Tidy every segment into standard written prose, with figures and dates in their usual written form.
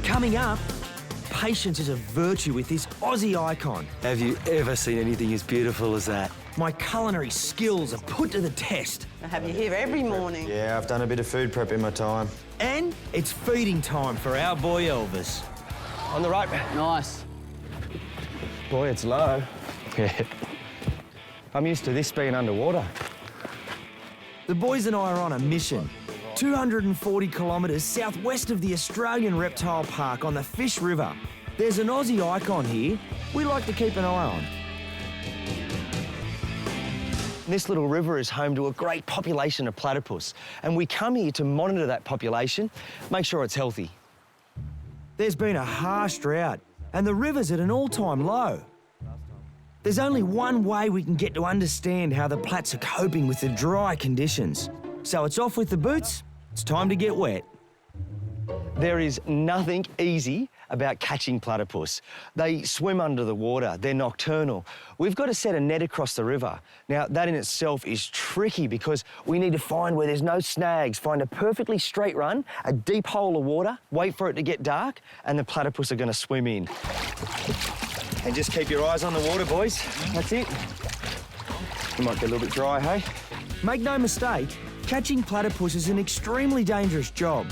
Coming up, patience is a virtue with this Aussie icon. Have you ever seen anything as beautiful as that? My culinary skills are put to the test. I have you here every morning. Yeah, I've done a bit of food prep in my time. And it's feeding time for our boy Elvis. On the rope. Nice. Boy, it's low. Yeah. I'm used to this being underwater. The boys and I are on a mission. 240 kilometres southwest of the Australian Reptile Park on the Fish River. There's an Aussie icon here we like to keep an eye on. This little river is home to a great population of platypus, and we come here to monitor that population, make sure it's healthy. There's been a harsh drought, and the river's at an all-time low. There's only one way we can get to understand how the plats are coping with the dry conditions. So it's off with the boots, it's time to get wet. There is nothing easy about catching platypus. They swim under the water, they're nocturnal. We've got to set a net across the river. Now, that in itself is tricky because we need to find where there's no snags, find a perfectly straight run, a deep hole of water, wait for it to get dark, and the platypus are going to swim in. And just keep your eyes on the water, boys. That's it. It might get a little bit dry, hey? Make no mistake, catching platypus is an extremely dangerous job.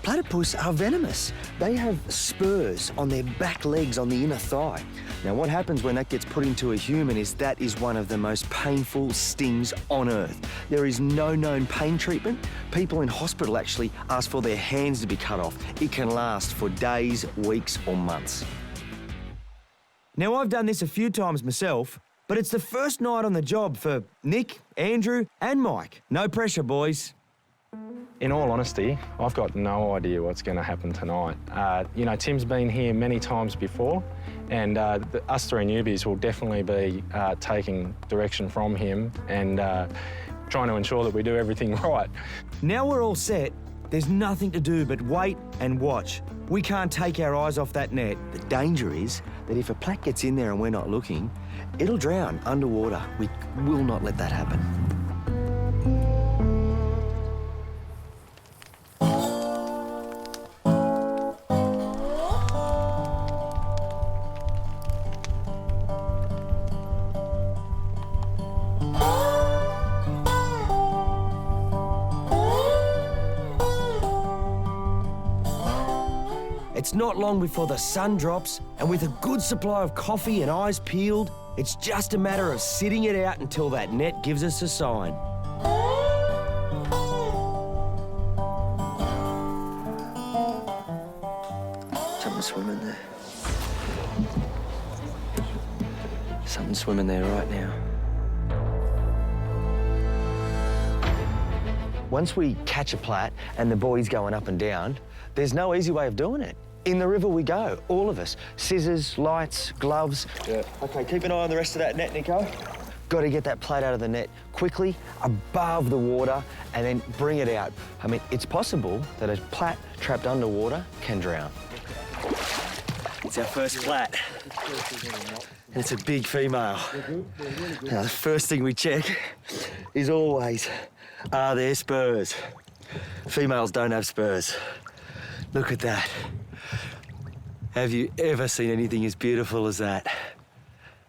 Platypus are venomous. They have spurs on their back legs on the inner thigh. Now, what happens when that gets put into a human is that is one of the most painful stings on Earth. There is no known pain treatment. People in hospital actually ask for their hands to be cut off. It can last for days, weeks, or months. Now, I've done this a few times myself, but it's the first night on the job for Nick, Andrew, and Mike. No pressure, boys. In all honesty, I've got no idea what's going to happen tonight. You know, Tim's been here many times before, and us three newbies will definitely be taking direction from him and trying to ensure that we do everything right. Now we're all set, there's nothing to do but wait and watch. We can't take our eyes off that net. The danger is that if a plat gets in there and we're not looking, it'll drown underwater. We will not let that happen. It's not long before the sun drops, and with a good supply of coffee and eyes peeled, it's just a matter of sitting it out until that net gives us a sign. Something swimming there. Something swimming there right now. Once we catch a plat and the boy's going up and down, there's no easy way of doing it. In the river we go, all of us. Scissors, lights, gloves. Yeah. OK, keep an eye on the rest of that net, Nico. Got to get that plat out of the net quickly, above the water, and then bring it out. I mean, it's possible that a plat trapped underwater can drown. It's our first plat. And it's a big female. Now, the first thing we check is always, are there spurs? Females don't have spurs. Look at that. Have you ever seen anything as beautiful as that?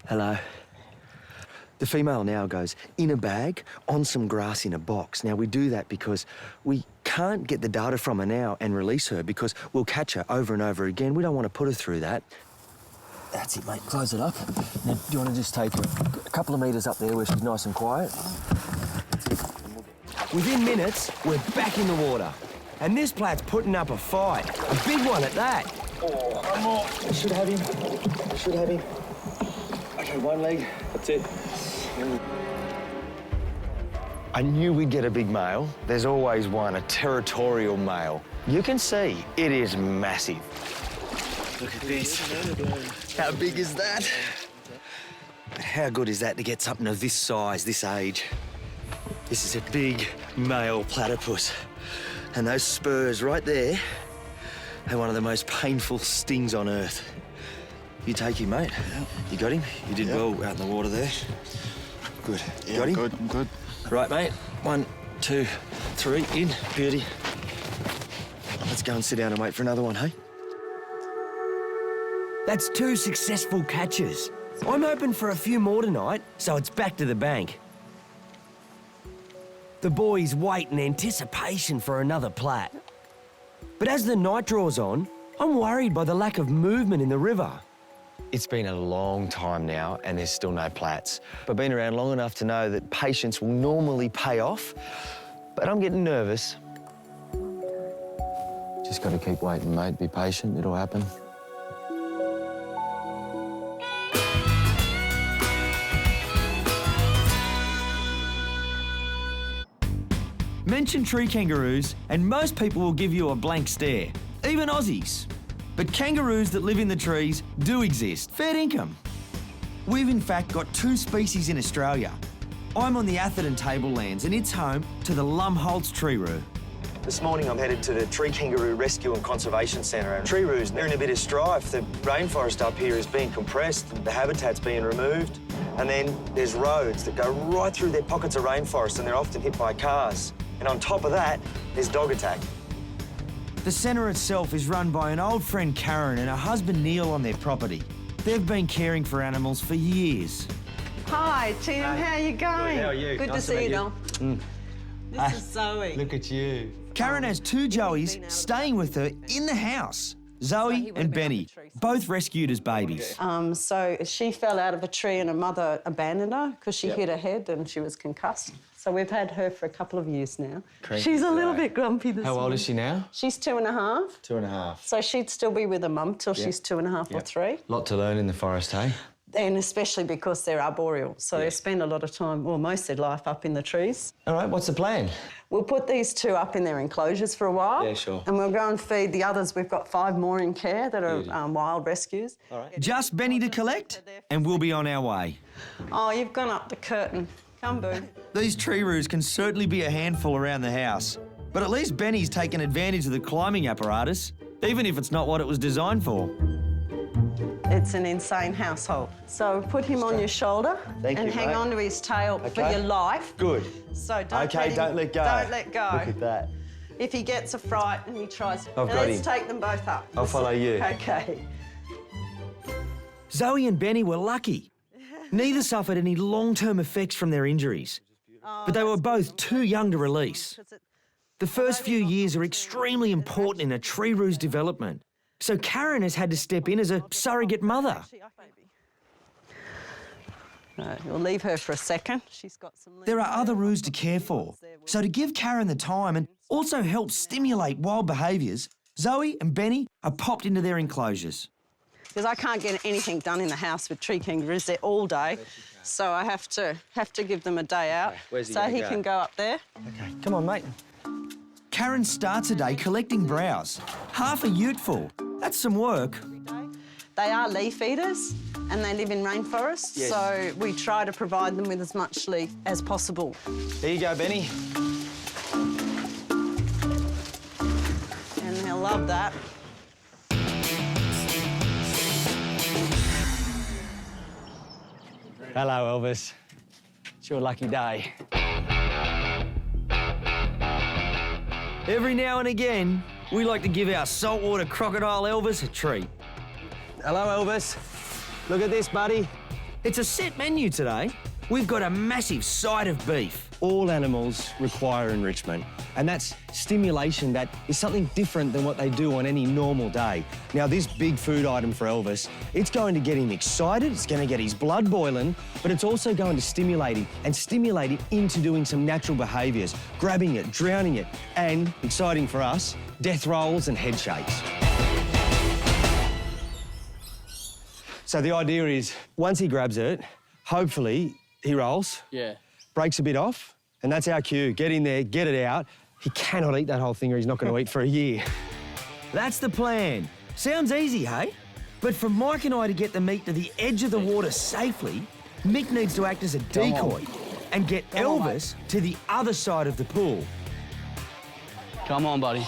Hello. The female now goes in a bag, on some grass in a box. Now, we do that because we can't get the data from her now and release her because we'll catch her over and over again. We don't want to put her through that. That's it, mate. Close it up. Now, do you want to just take her a couple of metres up there where she's nice and quiet? Within minutes, we're back in the water. And this plat's putting up a fight. A big one at that. Oh, one more. I should have him. I should have him. OK, one leg. That's it. I knew we'd get a big male. There's always one, a territorial male. You can see it is massive. Look at this. How big is that? But how good is that to get something of this size, this age? This is a big male platypus. And those spurs right there are one of the most painful stings on Earth. You take him, mate. Yep. You got him? You did well out in the water there. Good. You got him? Good, I'm good. Right, mate. 1, 2, 3 in, beauty. Let's go and sit down and wait for another one, hey? That's 2 successful catches. I'm hoping for a few more tonight, so it's back to the bank. The boys wait in anticipation for another plat. But as the night draws on, I'm worried by the lack of movement in the river. It's been a long time now and there's still no plats. But I've been around long enough to know that patience will normally pay off, but I'm getting nervous. Just got to keep waiting, mate. Be patient, it'll happen. Mention tree kangaroos and most people will give you a blank stare, even Aussies. But kangaroos that live in the trees do exist, fair income. We've in fact got 2 species in Australia. I'm on the Atherton tablelands and it's home to the Lumholtz treeroo. This morning I'm headed to the Tree Kangaroo Rescue and Conservation Centre. And treeroos, they're in a bit of strife. The rainforest up here is being compressed, the habitat's being removed. And then there's roads that go right through their pockets of rainforest and they're often hit by cars. And on top of that, there's dog attack. The centre itself is run by an old friend Karen and her husband Neil on their property. They've been caring for animals for years. Hi, Tim. How are you going? How are you? Good Nice to see you, Noel. This is Zoe. Look at you. Karen has 2 Joeys staying with her in the house. Zoe and Benny, both rescued as babies. So she fell out of a tree and her mother abandoned her because she hit her head and she was concussed. So we've had her for a couple of years now. She's a little bit grumpy this morning. How old is she now? She's 2.5. 2.5. So she'd still be with her mum till she's 2.5 or 3. Lot to learn in the forest, hey? And especially because they're arboreal. So they spend a lot of time, well, most of their life up in the trees. All right, what's the plan? We'll put these 2 up in their enclosures for a while. Yeah, sure. And we'll go and feed the others. We've got 5 more in care that are wild rescues. All right. Just Benny to collect, and we'll be on our way. Oh, you've gone up the curtain. Come, boo. These treeroos can certainly be a handful around the house, but at least Benny's taken advantage of the climbing apparatus, even if it's not what it was designed for. It's an insane household. So put him on your shoulder Thank and you, hang mate. on to his tail for Okay. your life. Good. So don't Okay, let him, don't let go. Don't let go. Look at that. If he gets a fright and he tries... I've Now got let's him. take them both up. I'll follow you. Okay. Zoe and Benny were lucky. Neither suffered any long-term effects from their injuries, but they were both too young to release. The first few years are extremely important in a treeroo's development, so Karen has had to step in as a surrogate mother. We'll leave her for a second. She's got some... There are other roos to care for, so to give Karen the time and also help stimulate wild behaviours, Zoe and Benny are popped into their enclosures. Because I can't get anything done in the house with tree kangaroos. They're all day, so I have to give them a day out. Where's he so gonna he go? can go up there. Okay, come on, mate. Karen starts a day collecting browse. Half a ute full. That's some work. They are leaf eaters and they live in rainforests, Yes. so we try to provide them with as much leaf as possible. There you go, Benny. And they'll love that. Hello, Elvis. It's your lucky day. Every now and again, we like to give our saltwater crocodile Elvis a treat. Hello, Elvis. Look at this, buddy. It's a set menu today. We've got a massive side of beef. All animals require enrichment, and that's stimulation that is something different than what they do on any normal day. Now, this big food item for Elvis, it's going to get him excited, it's going to get his blood boiling, but it's also going to stimulate him into doing some natural behaviours, grabbing it, drowning it, and, exciting for us, death rolls and head shakes. So the idea is, once he grabs it, hopefully he rolls. Yeah. Breaks a bit off, and that's our cue. Get in there, get it out. He cannot eat that whole thing or he's not going to eat for a year. That's the plan. Sounds easy, hey? But for Mike and I to get the meat to the edge of the water safely, Mick needs to act as a decoy and get Elvis to the other side of the pool. Come on, buddy.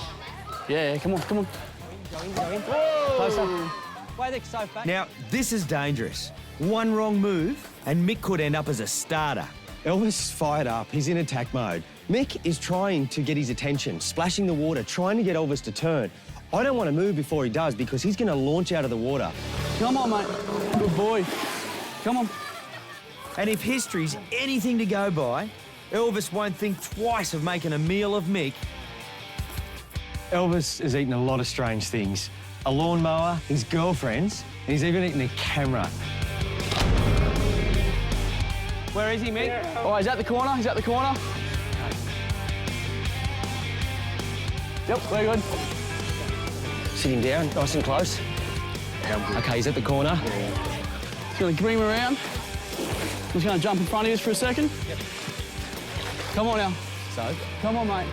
Yeah, come on, come on. Closer. Now, this is dangerous. One wrong move and Mick could end up as a starter. Elvis is fired up. He's in attack mode. Mick is trying to get his attention, splashing the water, trying to get Elvis to turn. I don't want to move before he does because he's going to launch out of the water. Come on, mate. Good boy. Come on. And if history's anything to go by, Elvis won't think twice of making a meal of Mick. Elvis has eaten a lot of strange things. A lawnmower, his girlfriends, and he's even eaten a camera. Where is he, Mick? Oh, he's at the corner. He's at the corner. Yep, very good. Sit him down, nice and close. OK, he's at the corner. Just going to bring him around. Just going to jump in front of you for a second. Yep. Come on now. So? Come on, mate.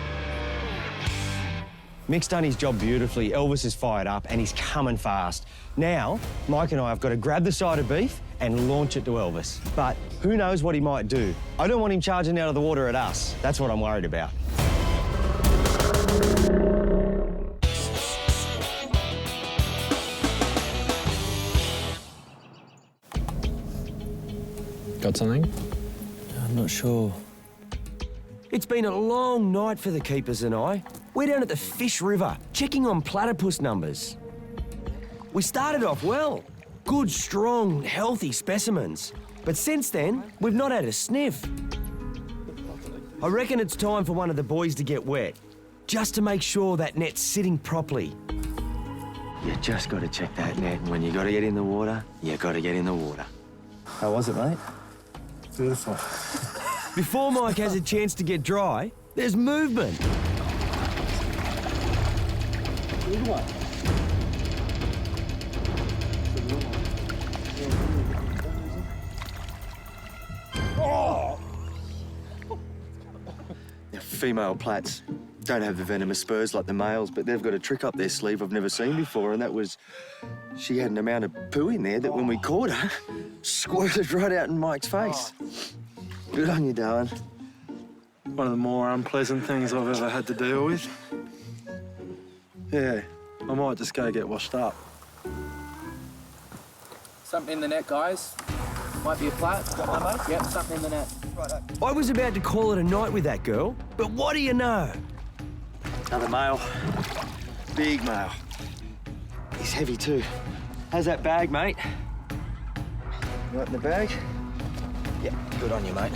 Mick's done his job beautifully. Elvis is fired up and he's coming fast. Now, Mike and I have got to grab the side of beef and launch it to Elvis. But who knows what he might do? I don't want him charging out of the water at us. That's what I'm worried about. Got something? I'm not sure. It's been a long night for the keepers and I. We're down at the Fish River, checking on platypus numbers. We started off well. Good, strong, healthy specimens. But since then, we've not had a sniff. I reckon it's time for one of the boys to get wet, just to make sure that net's sitting properly. You just got to check that net, and when you got to get in the water, you got to get in the water. How was it, mate? Beautiful. Before Mike has a chance to get dry, there's movement. Good one. Now, female plats don't have the venomous spurs like the males, but they've got a trick up their sleeve I've never seen before, and that was she had an amount of poo in there that when we caught her, squirted right out in Mike's face. Good on you, darling. One of the more unpleasant things I've ever had to deal with. Yeah, I might just go get washed up. Something in the net, guys. Might be a plat. Got one, mate? Yep, something in the net. I was about to call it a night with that girl, but what do you know? Another male. Big male. He's heavy too. How's that bag, mate? Right in the bag? Yeah, good on you, mate.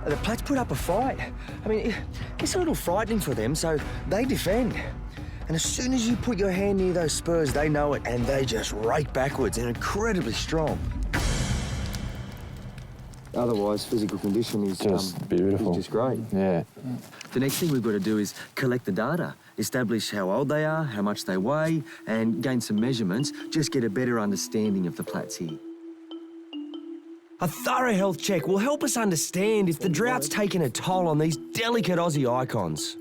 The plats put up a fight. I mean, it's a little frightening for them, so they defend. And as soon as you put your hand near those spurs, they know it, and they just rake backwards and incredibly strong. Otherwise, physical condition is Just beautiful. is just great. Yeah. The next thing we've got to do is collect the data, establish how old they are, how much they weigh, and gain some measurements, just get a better understanding of the plats here. A thorough health check will help us understand if the drought's taken a toll on these delicate Aussie icons.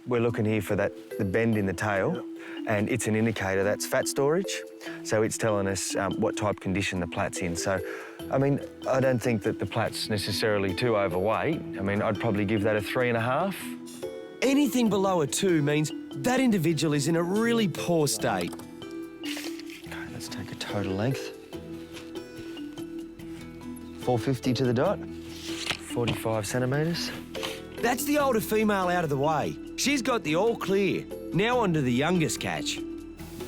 We're looking here for the bend in the tail, and it's an indicator that's fat storage. So it's telling us what type condition the plat's in. So, I mean, I don't think that the plat's necessarily too overweight. I mean, I'd probably give that a 3.5. Anything below a 2 means that individual is in a really poor state. Okay, let's take a total length. 450 to the dot, 45 centimetres. That's the older female out of the way. She's got the all clear. Now on to the youngest catch.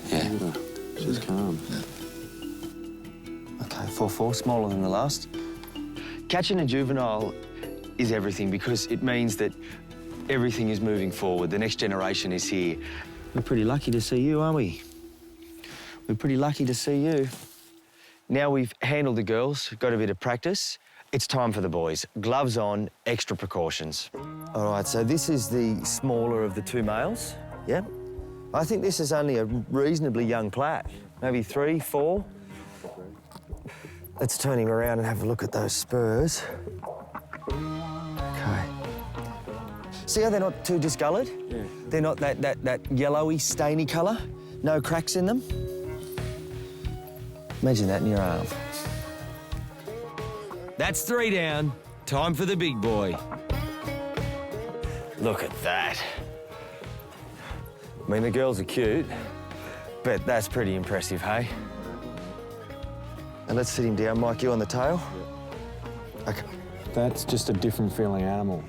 Yeah. She's calm. Okay, 4'4", smaller than the last. Catching a juvenile is everything because it means that everything is moving forward. The next generation is here. We're pretty lucky to see you, aren't we? We're pretty lucky to see you. Now we've handled the girls, got a bit of practice, it's time for the boys. Gloves on, extra precautions. All right, so this is the smaller of the 2 males, yeah? I think this is only a reasonably young plat, maybe 3, 4. Let's turn him around and have a look at those spurs. Okay. See how they're not too discoloured? Yeah. They're not that yellowy, stainy colour? No cracks in them? Imagine that in your arm. That's 3 down. Time for the big boy. Look at that. I mean, the girls are cute, but that's pretty impressive, hey? And let's sit him down. Mike, you on the tail? Okay. That's just a different feeling animal.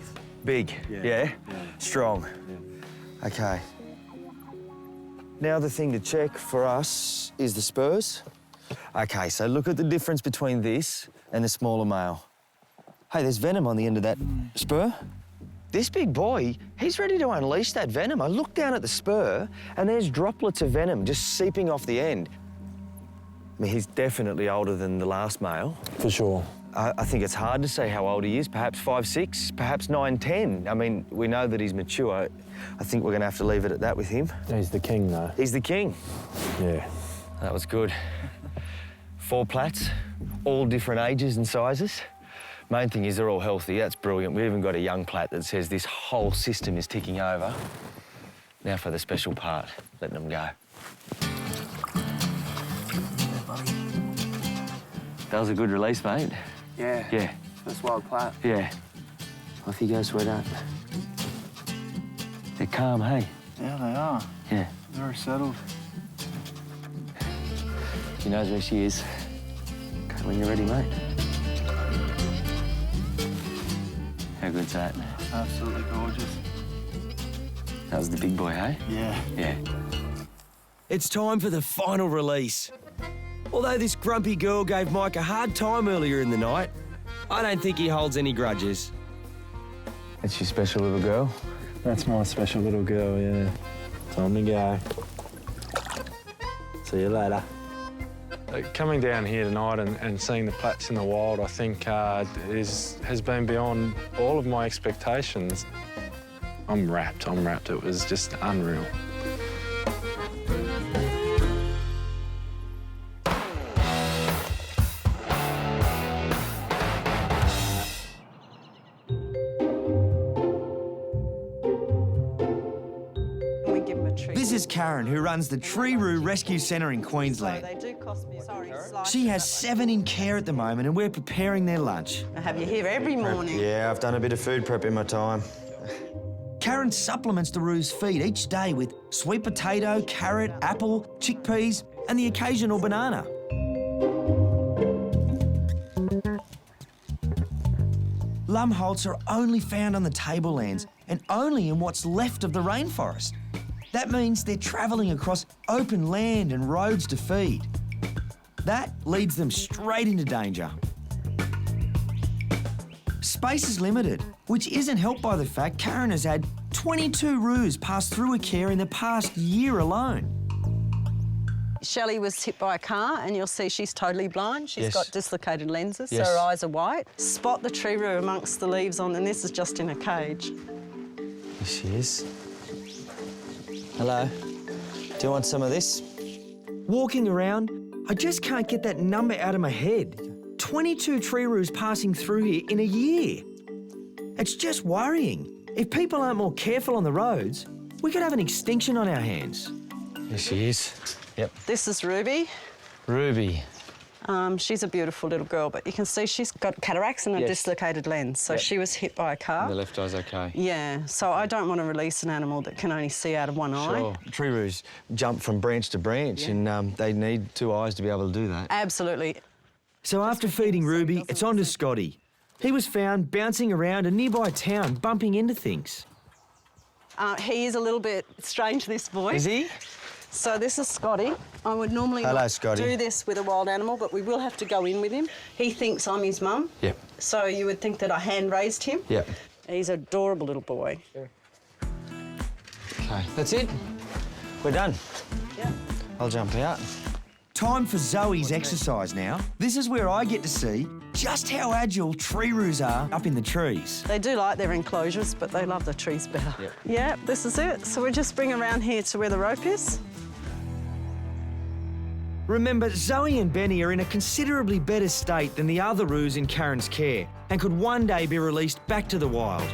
Big, yeah? Strong. Okay. Now the thing to check for us is the spurs. Okay, so look at the difference between this and the smaller male. Hey, there's venom on the end of that spur. This big boy, he's ready to unleash that venom. I look down at the spur and there's droplets of venom just seeping off the end. I mean, he's definitely older than the last male. For sure. I think it's hard to say how old he is, perhaps 5, 6, perhaps 9, 10. I mean, we know that he's mature. I think we're going to have to leave it at that with him. He's the king, though. He's the king. Yeah. That was good. 4 plats, all different ages and sizes. Main thing is they're all healthy. That's brilliant. We've even got a young plat that says this whole system is ticking over. Now for the special part, letting them go. That was a good release, mate. Yeah. Yeah. First wild plat. Yeah. Off you go, sweetheart. They're calm, hey? Yeah, they are. Yeah. Very settled. She knows where she is. Okay, when you're ready, mate. How good's that? Absolutely gorgeous. That was the big boy, hey? Yeah. Yeah. It's time for the final release. Although this grumpy girl gave Mike a hard time earlier in the night, I don't think he holds any grudges. That's your special little girl? That's my special little girl, yeah. Time to go. See you later. Coming down here tonight and seeing the plats in the wild, I think has been beyond all of my expectations. I'm wrapped. It was just unreal. This is Karen, who runs the Tree-Roo Rescue Centre in Queensland. They do cost me, She has 7 in care at the moment and we're preparing their lunch. I have you here every morning. Yeah, I've done a bit of food prep in my time. Karen supplements the roos' feed each day with sweet potato, carrot, apple, chickpeas and the occasional banana. Lumholts are only found on the tablelands and only in what's left of the rainforest. That means they're travelling across open land and roads to feed. That leads them straight into danger. Space is limited, which isn't helped by the fact Karen has had 22 roos pass through her care in the past year alone. Shelley was hit by a car and you'll see she's totally blind. She's Yes. got dislocated lenses, Yes. so her eyes are white. Spot the tree-roo amongst the leaves on, and this is just in a cage. Here she is. Hello. Do you want some of this? Walking around, I just can't get that number out of my head. 22 tree-roos passing through here in a year. It's just worrying. If people aren't more careful on the roads, we could have an extinction on our hands. Here she is. Yep. This is Ruby. Ruby. She's a beautiful little girl, but you can see she's got cataracts and a Yes. dislocated lens. So Yep. she was hit by a car. The left eye's okay. Yeah, so I don't want to release an animal that can only see out of one eye. Sure. Tree-roos jump from branch to branch and they need 2 eyes to be able to do that. Absolutely. So after feeding Ruby, it's on to Scotty. He was found bouncing around a nearby town, bumping into things. He is a little bit strange, this boy. Is he? So this is Scotty. I would normally Hello, not Scotty. do this with a wild animal, but we will have to go in with him. He thinks I'm his mum. Yep. So you would think that I hand-raised him. Yep. He's an adorable little boy. Okay, that's it. We're done. Yeah. I'll jump out. Time for Zoe's exercise now. This is where I get to see just how agile tree-roos are up in the trees. They do like their enclosures, but they love the trees better. Yep. Yeah, this is it. So we just bring around here to where the rope is. Remember, Zoe and Benny are in a considerably better state than the other roos in Karen's care and could one day be released back to the wild.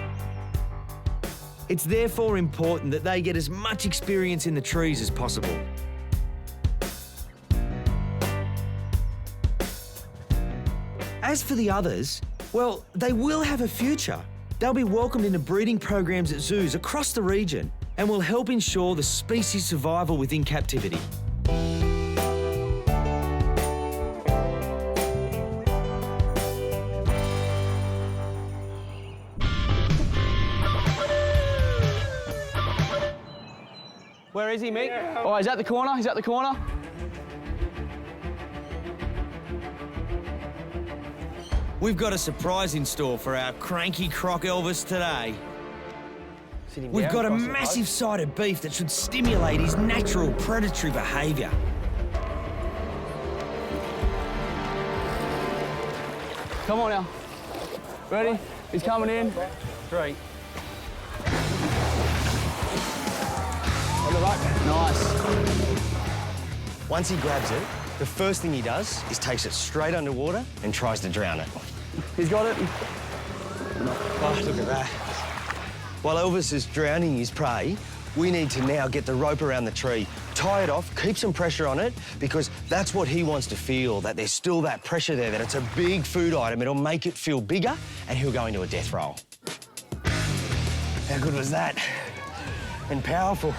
It's therefore important that they get as much experience in the trees as possible. As for the others, well, they will have a future. They'll be welcomed into breeding programs at zoos across the region and will help ensure the species' survival within captivity. Where is he, Mick? Oh, he's at the corner. He's at the corner. We've got a surprise in store for our cranky croc Elvis today. We've got a massive side of beef that should stimulate his natural predatory behaviour. Come on now. Ready? He's coming in. 3. On the right. Nice. Once he grabs it, the first thing he does is takes it straight underwater and tries to drown it. He's got it. Oh, look at that. While Elvis is drowning his prey, we need to now get the rope around the tree, tie it off, keep some pressure on it, because that's what he wants to feel, that there's still that pressure there, that it's a big food item. It'll make it feel bigger, and he'll go into a death roll. How good was that? And powerful.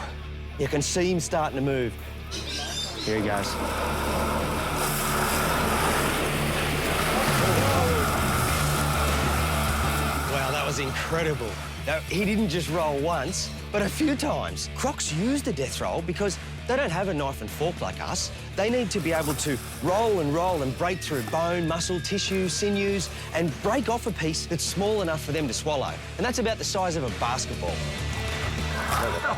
You can see him starting to move. Here he goes. Wow, that was incredible. Now, he didn't just roll once, but a few times. Crocs use the death roll because they don't have a knife and fork like us. They need to be able to roll and break through bone, muscle, tissue, sinews, and break off a piece that's small enough for them to swallow. And that's about the size of a basketball.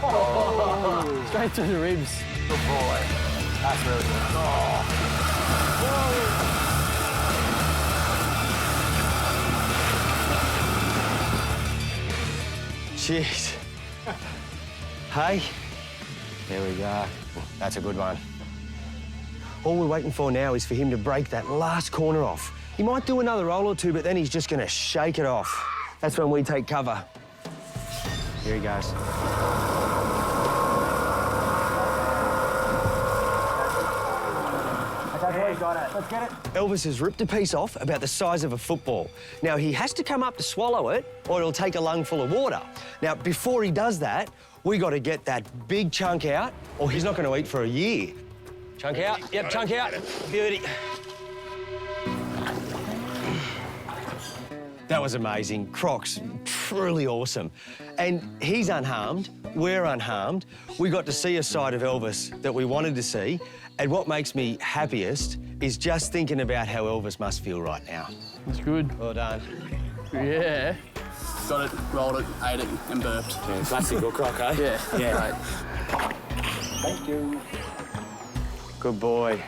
Oh, straight through the ribs. Good boy. That's really good. Oh. Jeez. Hey, there we go. That's a good one. All we're waiting for now is for him to break that last corner off. He might do another roll or two, but then he's just going to shake it off. That's when we take cover. Here he goes. Let's get it. Elvis has ripped a piece off about the size of a football. Now, he has to come up to swallow it, or it'll take a lungful of water. Now, before he does that, we got to get that big chunk out, or he's not going to eat for a year. Chunk out. Yep, chunk out. Beauty. That was amazing. Crocs, truly awesome. And he's unharmed, we're unharmed. We got to see a side of Elvis that we wanted to see. And what makes me happiest is just thinking about how Elvis must feel right now. That's good. Well done. Yeah. Got it, rolled it, ate it, and burped. Yeah, classic or croc, eh? Yeah. Yeah. Great. Good boy.